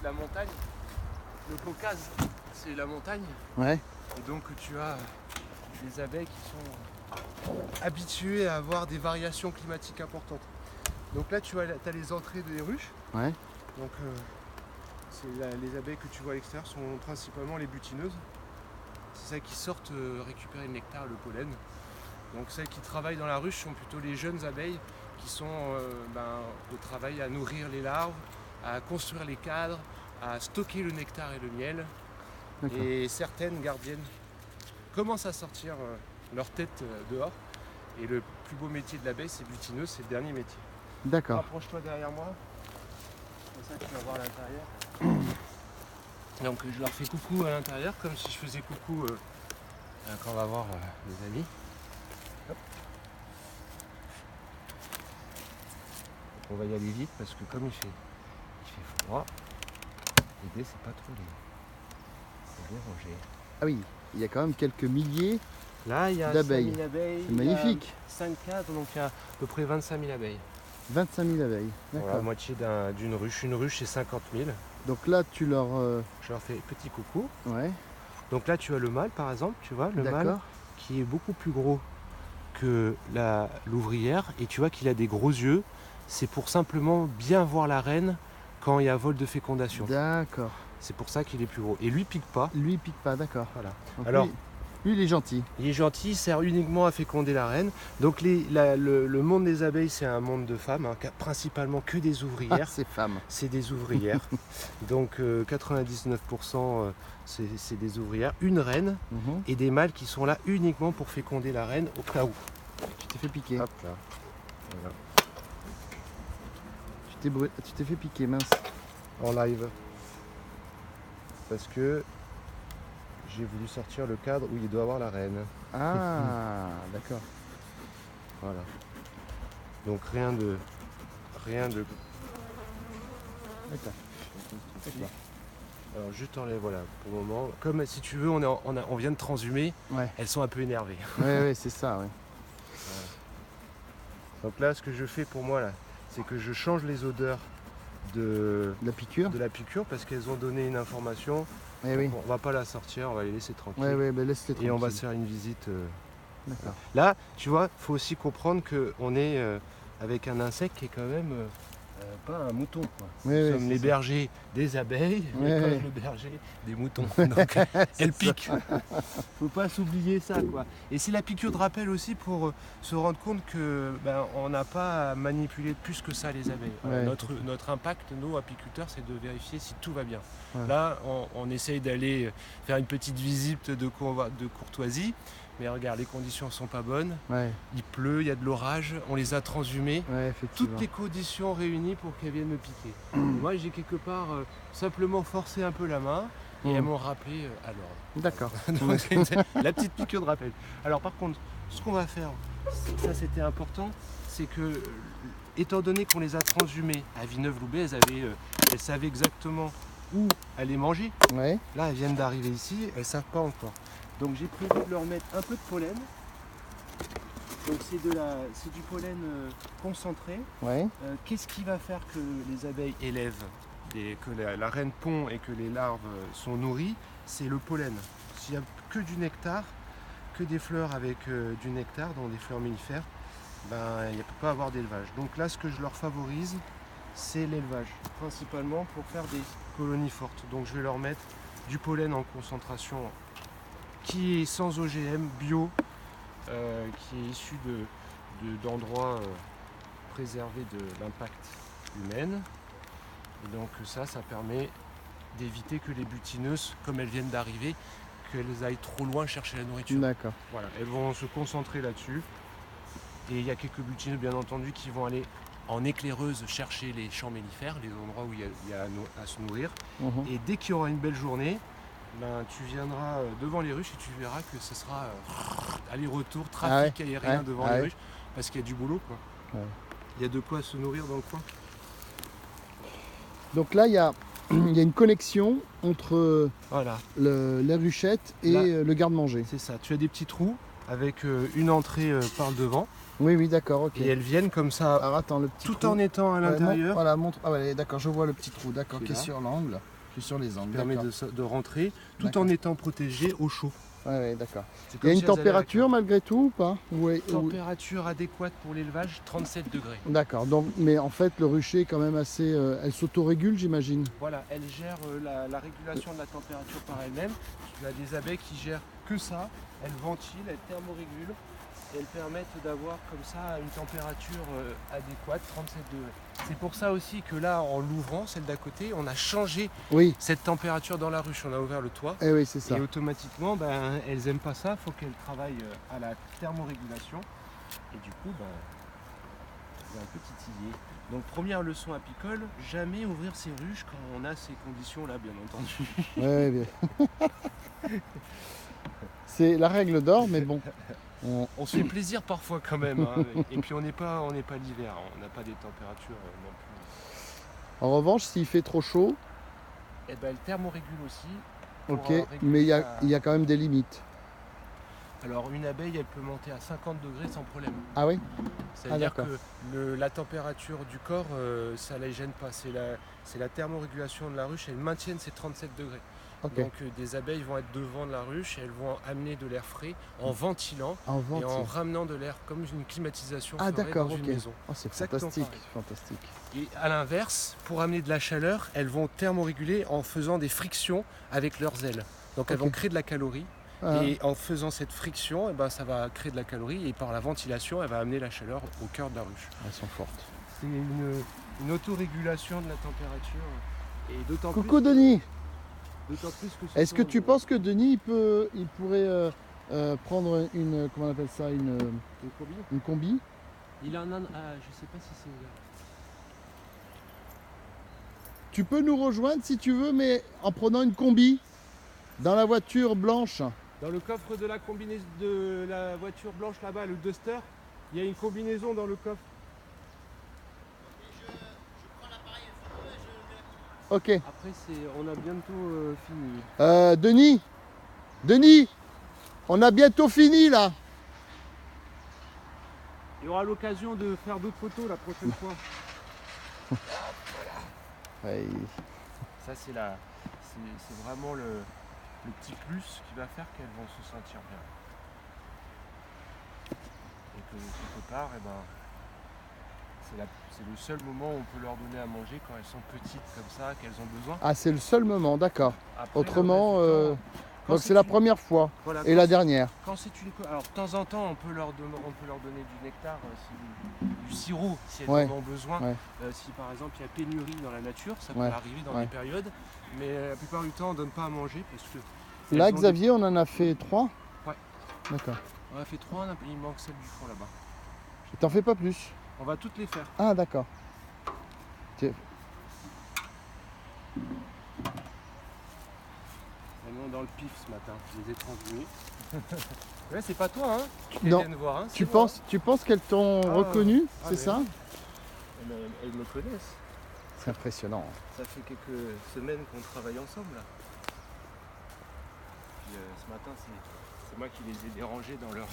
la montagne. Le Caucase, c'est la montagne. Ouais. Et donc tu as des abeilles qui sont habituées à avoir des variations climatiques importantes. Donc là tu as les entrées des ruches. Ouais. Donc les abeilles que tu vois à l'extérieur sont principalement les butineuses. C'est celles qui sortent récupérer le nectar, le pollen. Donc celles qui travaillent dans la ruche sont plutôt les jeunes abeilles qui sont au travail à nourrir les larves, à construire les cadres, à stocker le nectar et le miel. Et certaines gardiennes commencent à sortir leur tête dehors. Et le plus beau métier de l'abeille, c'est butineuse, c'est le dernier métier. D'accord. Rapproche-toi derrière moi. Comme ça tu vas voir l'intérieur. Donc je leur fais coucou à l'intérieur, comme si je faisais coucou quand on va voir les amis. Hop. On va y aller vite parce que comme il fait froid, l'idée c'est pas trop les déranger. Ah oui, il y a quand même quelques milliers Là il y a d'abeilles. 5 000 abeilles. C'est magnifique. 5 cadres, donc il y a à peu près 25 000 abeilles. 25 000 abeilles. D'accord. La moitié d'une ruche. Une ruche c'est 50 000. Donc là tu leur... Je leur fais petit coucou. Ouais. Donc là tu as le mâle par exemple, tu vois, le mâle qui est beaucoup plus gros que l'ouvrière et tu vois qu'il a des gros yeux. C'est pour simplement bien voir la reine quand il y a vol de fécondation. D'accord. C'est pour ça qu'il est plus gros. Et lui pique pas. Lui il pique pas, d'accord. Voilà. Donc alors, lui il est gentil. Il est gentil, il sert uniquement à féconder la reine. Donc le monde des abeilles, c'est un monde de femmes, hein, principalement que des ouvrières. Ah, c'est femmes. C'est des ouvrières. Donc 99% c'est des ouvrières. Une reine et des mâles qui sont là uniquement pour féconder la reine au cas où. Tu t'es fait piquer. Hop là. Voilà. Tu t'es fait piquer, mince. En live. Parce que j'ai voulu sortir le cadre où il doit avoir la reine. Ah, d'accord. Voilà. Donc rien de. D'accord. Alors je t'enlève, voilà, pour le moment. Comme si tu veux, on vient de transhumer, Ouais. elles sont un peu énervées. Ouais, c'est ça, ouais. Voilà. Donc là, ce que je fais pour moi, là, c'est que je change les odeurs de la piqûre. Parce qu'elles ont donné une information. Oui. On va pas la sortir, on va les laisser tranquilles. Bah laisse-les tranquilles. Et on va se faire une visite. D'accord. Là, tu vois, il faut aussi comprendre qu'on est avec un insecte qui est quand même pas un mouton. Quoi. Nous sommes les bergers des abeilles, mais comme le berger des moutons. Donc elles piquent. Faut pas s'oublier ça, quoi. Et c'est la piqûre de rappel aussi pour se rendre compte que on n'a pas à manipuler plus que ça les abeilles. Notre impact, nous apiculteurs, c'est de vérifier si tout va bien. Là, on essaye d'aller faire une petite visite de courtoisie. Mais regarde, les conditions ne sont pas bonnes. Il pleut, il y a de l'orage, on les a transhumées. Toutes les conditions réunies pour qu'elles viennent me piquer. Moi, j'ai quelque part simplement forcé un peu la main et elles m'ont rappelé à l'ordre. D'accord. La petite piqûre de rappel. Alors par contre, ce qu'on va faire, ça c'était important, c'est que, étant donné qu'on les a transhumées à Villeneuve-Loubet, elles savaient exactement où aller manger. Là, elles viennent d'arriver ici, elles ne savent pas encore. Donc j'ai prévu de leur mettre un peu de pollen. Donc c'est du pollen concentré. Qu'est-ce qui va faire que les abeilles élèvent et que la reine pond et que les larves sont nourries? C'est le pollen. S'il n'y a que du nectar, que des fleurs avec du nectar, donc des fleurs mellifères, il ne peut pas avoir d'élevage. Donc là, ce que je leur favorise, c'est l'élevage, principalement pour faire des colonies fortes. Donc je vais leur mettre du pollen en concentration qui est sans OGM, bio, qui est issu d'endroits préservés de l'impact humain. Et donc ça permet d'éviter que les butineuses, comme elles viennent d'arriver, qu'elles aillent trop loin chercher la nourriture. D'accord. Voilà, elles vont se concentrer là-dessus. Et il y a quelques butineuses, bien entendu, qui vont aller en éclaireuse chercher les champs mellifères, les endroits où il y a à se nourrir. Et dès qu'il y aura une belle journée, tu viendras devant les ruches et tu verras que ce sera aller-retour, trafic aérien devant les ruches, parce qu'il y a du boulot, quoi. Il y a de quoi se nourrir dans le coin. Donc là, il y a une connexion entre la ruchette et le garde-manger. C'est ça, tu as des petits trous avec une entrée par le devant. Oui, oui, d'accord, ok. Et elles viennent comme ça, Alors attends, le petit tout trou. en étant à Ouais, l'intérieur. voilà, montre. Ah ouais, d'accord, je vois le petit trou, d'accord, Qui est qui est là. sur l'angle. Qui est sur les angles, Permet d'accord. de rentrer tout D'accord. en étant protégé au chaud. Ouais, ouais, d'accord. C'est Il y comme a une si elles allaient à la température cave. malgré tout ou pas? Ouais, Température adéquate pour l'élevage, 37 degrés. d'accord, donc, mais en fait, le rucher est quand même assez. Elle s'autorégule, j'imagine. Voilà, elle gère la régulation de la température par elle-même. Il y a des abeilles qui gèrent que ça. Elles ventilent, elles thermorégulent. Et elles permettent d'avoir comme ça une température adéquate, 37 degrés. C'est pour ça aussi que là, en l'ouvrant, celle d'à côté, on a changé Oui, cette température dans la ruche. On a ouvert le toit. eh oui, c'est ça. Et automatiquement, ben, elles n'aiment pas ça. Il faut qu'elles travaillent à la thermorégulation. Et du coup, ben, il y a un peu titillé. Donc première leçon apicole, jamais ouvrir ses ruches quand on a ces conditions-là, bien entendu. Ouais, bien. C'est la règle d'or, mais bon. On se fait plaisir parfois quand même. Hein. Et puis on n'est pas l'hiver, on n'a pas des températures non plus. En revanche, s'il fait trop chaud, Et ben, elle thermorégule aussi. pour, ok, réguler mais il sa- y a quand même des limites. Alors une abeille, elle peut monter à 50 degrés sans problème. Ah oui? C'est-à-dire d'accord. que la température du corps, ça ne les gêne pas. C'est la thermorégulation de la ruche, elles maintiennent ces 37 degrés. Ok. Donc des abeilles vont être devant de la ruche et elles vont amener de l'air frais en ventilant En et en vente. ramenant de l'air comme une climatisation Ah ferait d'accord, dans ok. une maison. Oh, c'est Exactement fantastique, pareil. fantastique. Et à l'inverse, pour amener de la chaleur, elles vont thermoréguler en faisant des frictions avec leurs ailes. Donc elles Ok. vont créer de la calorie. Ah, Et en faisant cette friction, eh ben, ça va créer de la calorie et par la ventilation, elle va amener la chaleur au cœur de la ruche. elles sont fortes. C'est une autorégulation de la température. Et d'autant Coucou plus, Denis, d'autant plus que ce est-ce que sont, tu penses que Denis il pourrait prendre une, comment on appelle ça, une combi. une combi? Il en a, je sais pas si c'est ouvert. Tu peux nous rejoindre si tu veux, mais en prenant une combi dans la voiture blanche. Dans le coffre de la combinaison de la voiture blanche là-bas, le Duster, il y a une combinaison dans le coffre. Ok. Après, on a bientôt fini. Denis, on a bientôt fini là. Il y aura l'occasion de faire d'autres photos la prochaine fois. Ouais, Ça, c'est vraiment le petit plus qui va faire qu'elles vont se sentir bien. Et que quelque part, eh ben, c'est le seul moment où on peut leur donner à manger quand elles sont petites comme ça, qu'elles ont besoin. Ah, c'est le seul moment, d'accord. Après, Autrement, le reste du temps, quand donc c'est la une- première fois voilà, et quand la c'est- dernière. Quand c'est une alors de temps en temps, on peut leur donner du nectar, du sirop si elles Ouais, en ont besoin. ouais. Si par exemple il y a pénurie dans la nature, ça Ouais, peut arriver dans ouais. des périodes, mais la plupart du temps on donne pas à manger parce que Là, elles ont Xavier, on en a fait 3. Ouais. D'accord. on a fait 3, il manque celle du fond là-bas. Et t'en fais pas plus? On va toutes les faire. Ah, d'accord. Vraiment dans le pif ce matin, je les ai transmis. Ouais, c'est pas toi, hein? Qui Non. viennent voir, hein, Tu c'est moi. penses qu'elles t'ont Ah, reconnu, ah, c'est mais ça? Elles me connaissent. C'est impressionnant. Ça fait quelques semaines qu'on travaille ensemble là. Puis, ce matin, c'est moi qui les ai dérangés dans leur